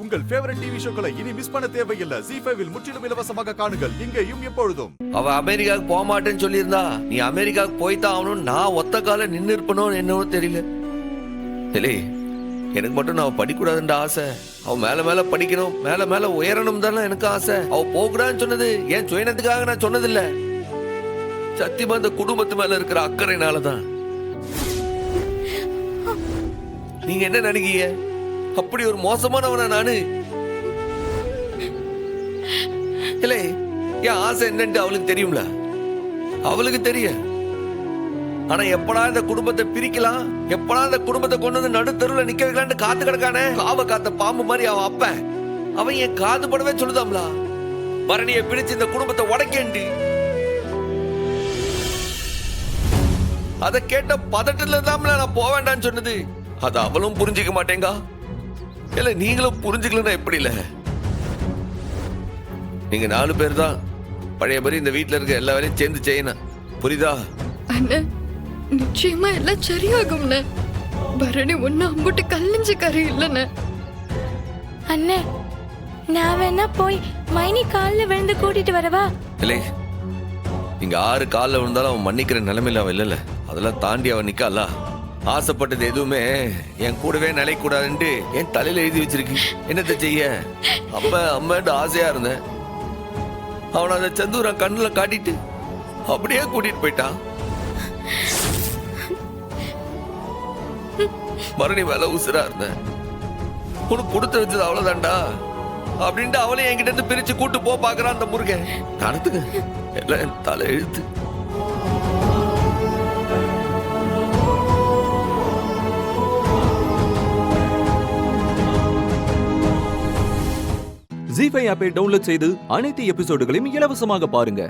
உங்கள் favourite TV ஷோக்களை இனி miss பண்ண தேவையில்லை. ZEE5 இல் முற்றிலும் இலவசமாக காணுங்கள், இங்கேயும் எப்பொழுதும். அவ அமெரிக்காவுக்கு போக மாட்டேன்னு சொல்லியிருந்தா நீ அமெரிக்காவுக்கு போய்தான் ஆகணும். நான் ஒத்த கால நின்று இருப்பணும் என்னவோ தெரியல. இல்லை, எனக்கு மட்டும் நான் படிக்கூடாதுன்ற ஆசை. அவ மேல மேல படிக்கணும், மேல மேல உயரணும் தானே எனக்கு ஆசை. அவ போகக்கூடாதுன்னு சொன்னது என் சுயநத்துக்காக நான் சொன்னதில்ல. சத்தியமா இந்த குடும்பத்து மேல இருக்கிற அக்கறைனாலதான். நீங்க என்ன நினைக்கீங்க? அப்படி ஒரு மோசமானவனா நானு? இல்லை, என் ஆசை என்னன்னு அவளுக்கு தெரியும்ல, அவளுக்கு தெரியும். ஆனா எப்படா இந்த குடும்பத்தை பிரிக்கலாம், எப்படா இந்த குடும்பத்தை கொண்டு வந்து நடுத்தருவில் நிக்க வைக்கலான்னு காத்து கிடக்கானே. காவ காத்த பாம்பு மாதிரி அவன் அப்ப அவன் என் காது படவே சொல்லுதாம்லா, பரணியை பிடிச்சு இந்த குடும்பத்தை உடைக்கேண்டி. அதை கேட்ட பதட்டத்துல தான் நான் போக வேண்டாம்னு சொன்னது. அதை அவளும் புரிஞ்சிக்க மாட்டேங்கா. இல்ல நீங்களும் புரிஞ்சுக்கலன்னா எப்படி? இல்ல நீங்க 4 பேர் தான் பழையபடி இந்த வீட்டுல இருக்க எல்லா வேலையும் சேர்ந்து செய்யணும், புரியுதா? அண்ணா, நிச்சயமா எல்லாம் சரியாகும்ண்ணே. பரணி ஒண்ணு அம்புட்டு கல்லிஞ்சு கரை இல்லைண்ணே. அண்ணே, நான் வேணா போய் மைனி காலில் விழுந்து கூட்டிட்டு வரவா? இல்லை, இங்க 6 காலில் விழுந்தாலும் அவன் மன்னிக்கிற நிலைமையில அவன் இல்லைல்ல. அதெல்லாம் தாண்டி அவன் நிக்கல. ஆசைப்பட்டது எதுவுமே என் கூடவே நிலைக்கூடாதுன்ட்டு என் தலையில எழுதி வச்சிருக்கு. என்னத்தை செய்ய? அம்மாட்டு ஆசையா இருந்தேன். அவன் அதை செந்தூரன் கண்ணுல காட்டிட்டு அப்படியே கூட்டிட்டு போயிட்டான். மறுபடி மேல உசுரா இருந்தேன். உனக்கு கொடுத்து வச்சது அவ்வளவுதான்டா அப்படின்ட்டு அவளையும் என்கிட்ட இருந்து பிரிச்சு கூட்டு போ பாக்குறான் அந்த முருகன். நடத்துங்க எல்லாம் என் தலை எழுத்து. ZEE5 ஆப்பை டவுன்லோட் செய்து அனைத்து எபிசோடுகளையும் இலவசமாக பாருங்க.